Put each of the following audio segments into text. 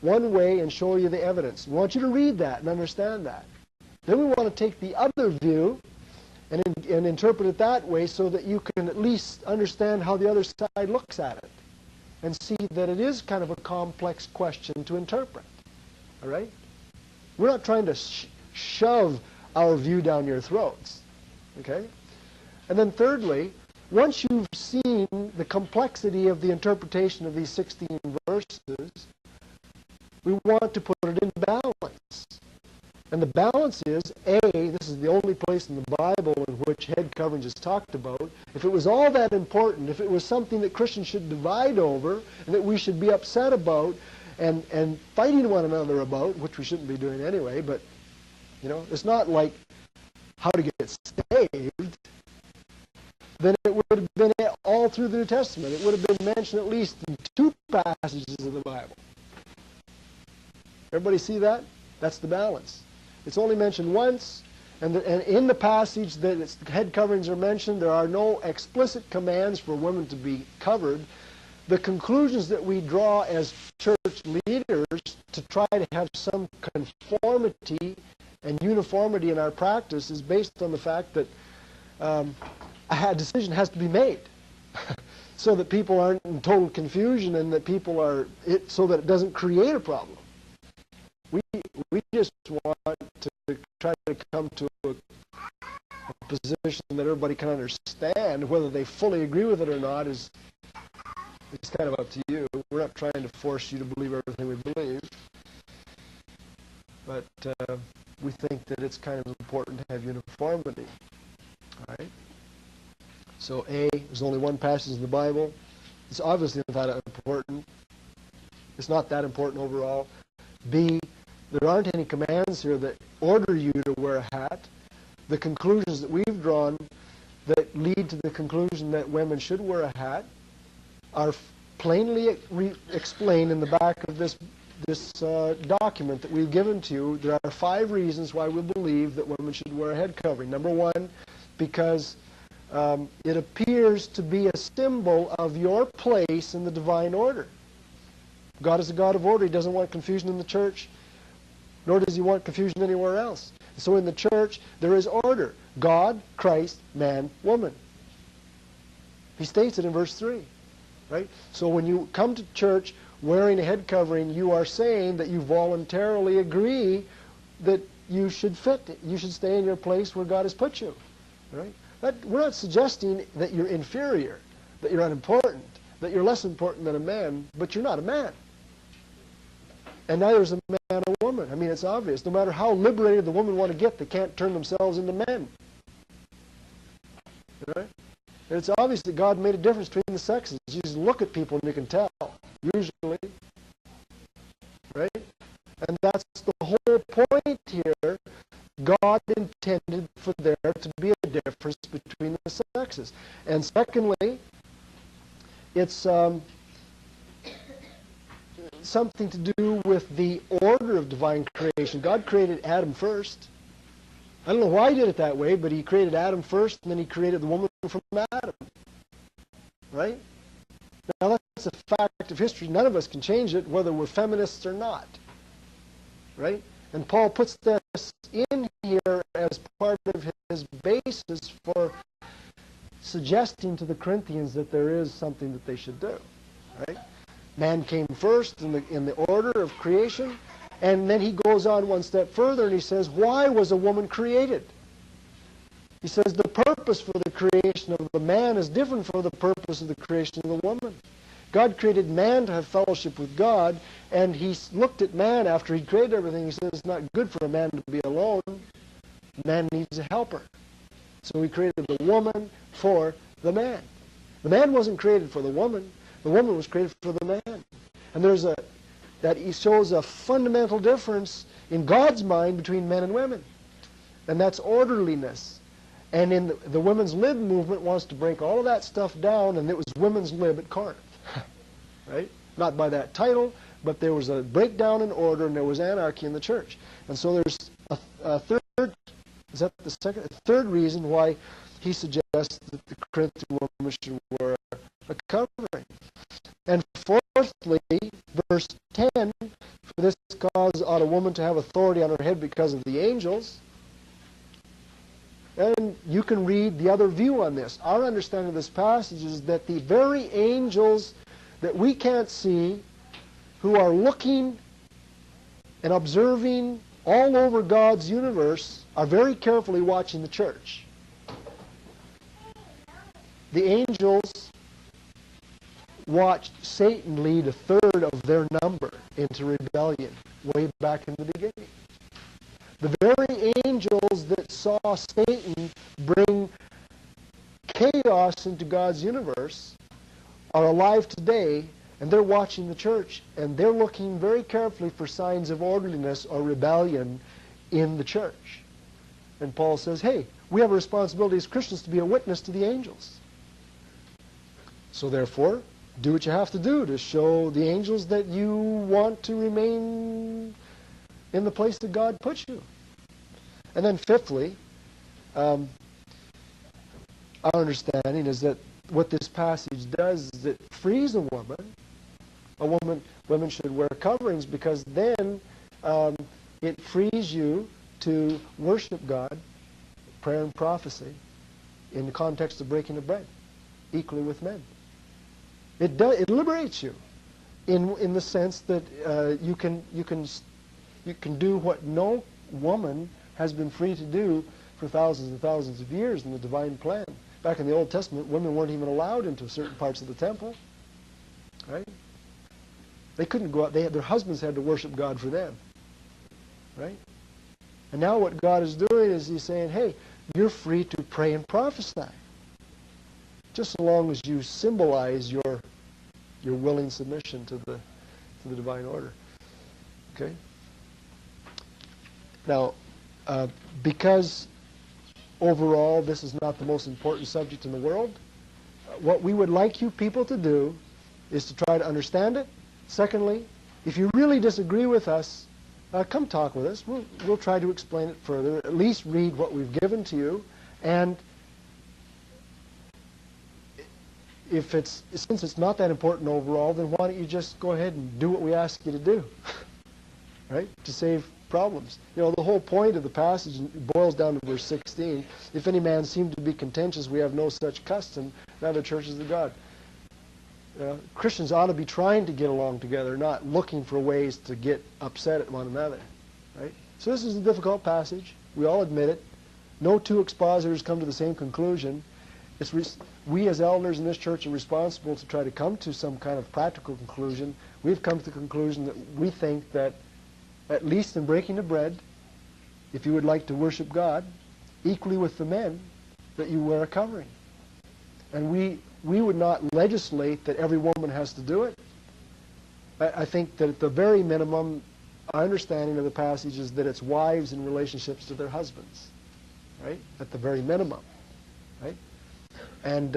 one way and show you the evidence. We want you to read that and understand that. Then we want to take the other view and interpret it that way so that you can at least understand how the other side looks at it and see that it is kind of a complex question to interpret. All right? We're not trying to shove our view down your throats. Okay? And then thirdly, once you've seen the complexity of the interpretation of these 16 verses, we want to put it in balance. And the balance is, A, this is the only place in the Bible in which head coverings is talked about. If it was all that important, if it was something that Christians should divide over and that we should be upset about and fighting one another about, which we shouldn't be doing anyway, but, you know, it's not like how to get saved, then it would have been all through the New Testament. It would have been mentioned at least in 2 passages of the Bible. Everybody see that? That's the balance. It's only mentioned once, and in the passage that head coverings are mentioned, there are no explicit commands for women to be covered. The conclusions that we draw as church leaders to try to have some conformity and uniformity in our practice is based on the fact that a decision has to be made so that people aren't in total confusion and that people are, so that it doesn't create a problem. We just want to try to come to a position that everybody can understand. Whether they fully agree with it or not is kind of up to you. We're not trying to force you to believe everything we believe. But we think that it's kind of important to have uniformity. All right? So A, there's only one passage in the Bible. It's obviously not that important. It's not that important overall. B, there aren't any commands here that order you to wear a hat. The conclusions that we've drawn that lead to the conclusion that women should wear a hat are plainly explained in the back of this document that we've given to you. There are 5 reasons why we believe that women should wear a head covering. Number 1, because it appears to be a symbol of your place in the divine order. God is a God of order. He doesn't want confusion in the church, nor does he want confusion anywhere else. So in the church, there is order. God, Christ, man, woman. He states it in verse 3. Right? So when you come to church wearing a head covering, you are saying that you voluntarily agree that you should fit. You should stay in your place where God has put you. Right? We're not suggesting that you're inferior, that you're unimportant, that you're less important than a man, but you're not a man. And neither is a man or woman. I mean, it's obvious. No matter how liberated the women want to get, they can't turn themselves into men. Right? And it's obvious that God made a difference between the sexes. You just look at people and you can tell, usually. Right? And that's the whole point here. God intended for there to be a difference between the sexes. And secondly, it's something to do with the order of divine creation. God created Adam first. I don't know why he did it that way, but he created Adam first, and then he created the woman from Adam. Right? Now that's a fact of history. None of us can change it, whether we're feminists or not. Right? And Paul puts this in here as part of his basis for suggesting to the Corinthians that there is something that they should do. Right? Man came first in the order of creation, and then he goes on one step further and he says, why was a woman created? He says the purpose for the creation of the man is different from the purpose of the creation of the woman. God created man to have fellowship with God, and he looked at man after he created everything. He says it's not good for a man to be alone. Man needs a helper. So he created the woman for the man. The man wasn't created for the woman. The woman was created for the man. And that he shows a fundamental difference in God's mind between men and women. And that's orderliness. And in the women's lib movement wants to break all of that stuff down, and it was women's lib at Corinth. Right? Not by that title, but there was a breakdown in order, and there was anarchy in the church. And so there's a third, is that the second? A third reason why he suggests that the Corinthian woman should wear a covering. And fourthly, verse 10, For this cause ought a woman to have authority on her head because of the angels. And you can read the other view on this. Our understanding of this passage is that the very angels that we can't see, who are looking and observing all over God's universe, are very carefully watching the church. The angels watched Satan lead a third of their number into rebellion way back in the beginning. The very angels that saw Satan bring chaos into God's universe are alive today, and they're watching the church, and they're looking very carefully for signs of orderliness or rebellion in the church. And Paul says, hey, we have a responsibility as Christians to be a witness to the angels. So therefore, do what you have to do to show the angels that you want to remain in the place that God puts you. And then fifthly, our understanding is that what this passage does is it frees a woman. Women should wear coverings because then it frees you to worship God, prayer and prophecy, in the context of breaking of bread, equally with men. It liberates you in the sense that you can do what no woman has been free to do for thousands and thousands of years in the divine plan. Back in the Old Testament, women weren't even allowed into certain parts of the temple. Right? They couldn't go out. Their husbands had to worship God for them. Right? And now what God is doing is He's saying, hey, you're free to pray and prophesy. Just so long as you symbolize your willing submission to the divine order. Okay? Now, because overall this is not the most important subject in the world, what we would like you people to do is to try to understand it. Secondly, if you really disagree with us, come talk with us. We'll try to explain it further. At least read what we've given to you. And since it's not that important overall, then why don't you just go ahead and do what we ask you to do, right? To save problems. You know, the whole point of the passage boils down to verse 16. If any man seem to be contentious, we have no such custom, neither churches of God. Christians ought to be trying to get along together, not looking for ways to get upset at one another, right? So this is a difficult passage. We all admit it. No two expositors come to the same conclusion. We as elders in this church are responsible to try to come to some kind of practical conclusion. We've come to the conclusion that we think that at least in breaking the bread, if you would like to worship God, equally with the men, that you wear a covering. And we would not legislate that every woman has to do it. I think that at the very minimum, our understanding of the passage is that it's wives in relationships to their husbands, right? At the very minimum, right? And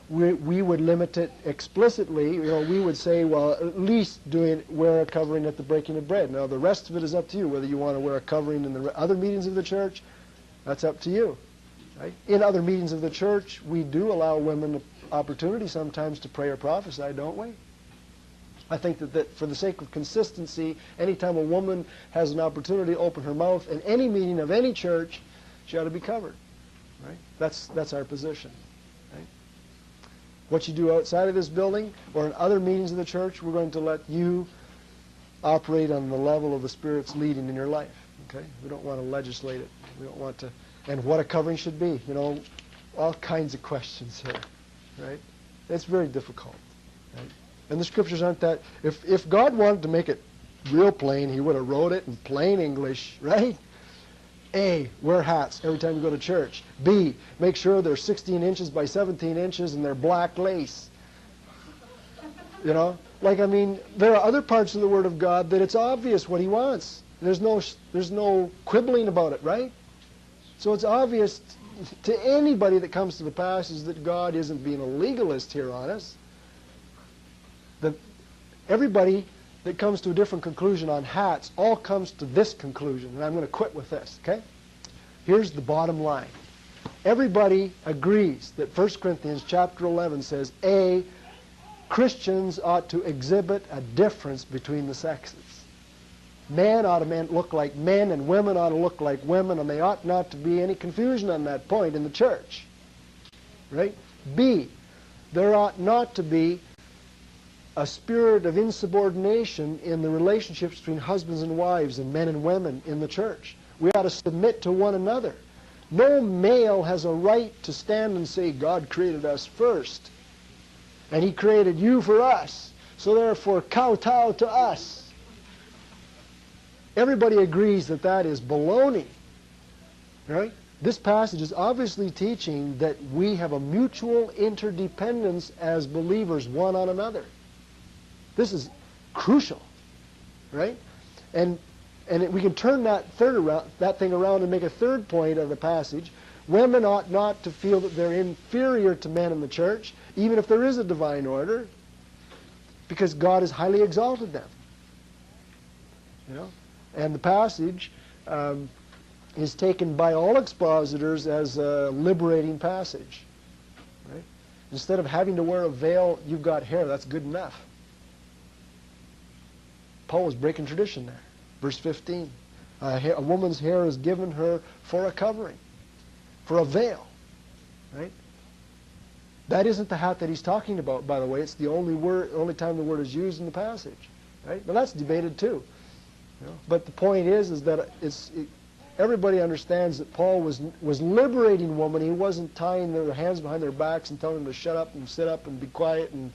we would limit it explicitly. You know, we would say, well, at least wear a covering at the breaking of bread. Now, the rest of it is up to you. Whether you want to wear a covering in the other meetings of the church, that's up to you. Right? In other meetings of the church, we do allow women the opportunity sometimes to pray or prophesy, don't we? I think that for the sake of consistency, anytime a woman has an opportunity to open her mouth in any meeting of any church, she ought to be covered. Right? That's our position. Right? What you do outside of this building or in other meetings of the church, we're going to let you operate on the level of the Spirit's leading in your life. Okay? We don't want to legislate it. We don't want to. And what a covering should be. You know, all kinds of questions here. Right? It's very difficult. Right? And the scriptures aren't that. If God wanted to make it real plain, He would have wrote it in plain English, right? A, wear hats every time you go to church. B, make sure they're 16 inches by 17 inches and they're black lace. You know? Like, I mean, there are other parts of the Word of God that it's obvious what He wants. There's no quibbling about it, right? So it's obvious to anybody that comes to the passage that God isn't being a legalist here on us. That everybody that comes to a different conclusion on hats all comes to this conclusion, and I'm going to quit with this, okay? Here's the bottom line. Everybody agrees that 1 Corinthians chapter 11 says, A, Christians ought to exhibit a difference between the sexes. Men ought to look like men, and women ought to look like women, and there ought not to be any confusion on that point in the church. Right? B, there ought not to be a spirit of insubordination in the relationships between husbands and wives and men and women in the church. We ought to submit to one another. No male has a right to stand and say, God created us first, and he created you for us, so therefore kowtow to us. Everybody agrees that that is baloney. Right? This passage is obviously teaching that we have a mutual interdependence as believers one on another. This is crucial, right? And we can turn that thing around and make a third point of the passage. Women ought not to feel that they're inferior to men in the church, even if there is a divine order, because God has highly exalted them. You know, and the passage is taken by all expositors as a liberating passage. Right? Instead of having to wear a veil, you've got hair. That's good enough. Paul was breaking tradition there. Verse 15. A woman's hair is given her for a covering, for a veil. Right? That isn't the hat that he's talking about, by the way. It's the only time the word is used in the passage. Right? But that's debated too. You know? But the point is that everybody understands that Paul was liberating women. He wasn't tying their hands behind their backs and telling them to shut up and sit up and be quiet and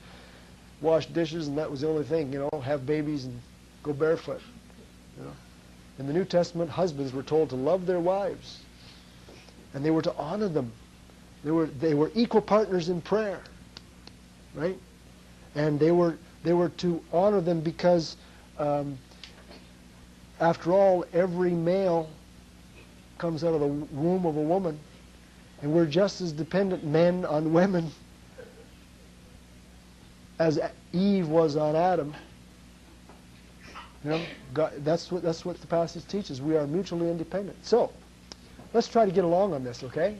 wash dishes, and that was the only thing, you know, have babies and go barefoot. You know. In the New Testament, husbands were told to love their wives, and they were to honor them. They were equal partners in prayer, right? And they were to honor them because, after all, every male comes out of the womb of a woman, and we're just as dependent men on women as Eve was on Adam. You know, God, that's what the passage teaches. We are mutually independent. So, let's try to get along on this, okay?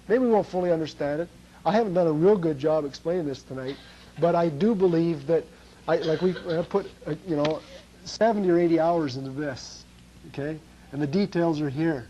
Maybe we won't fully understand it. I haven't done a real good job explaining this tonight, but I do believe that I put 70 or 80 hours into this, okay? And the details are here.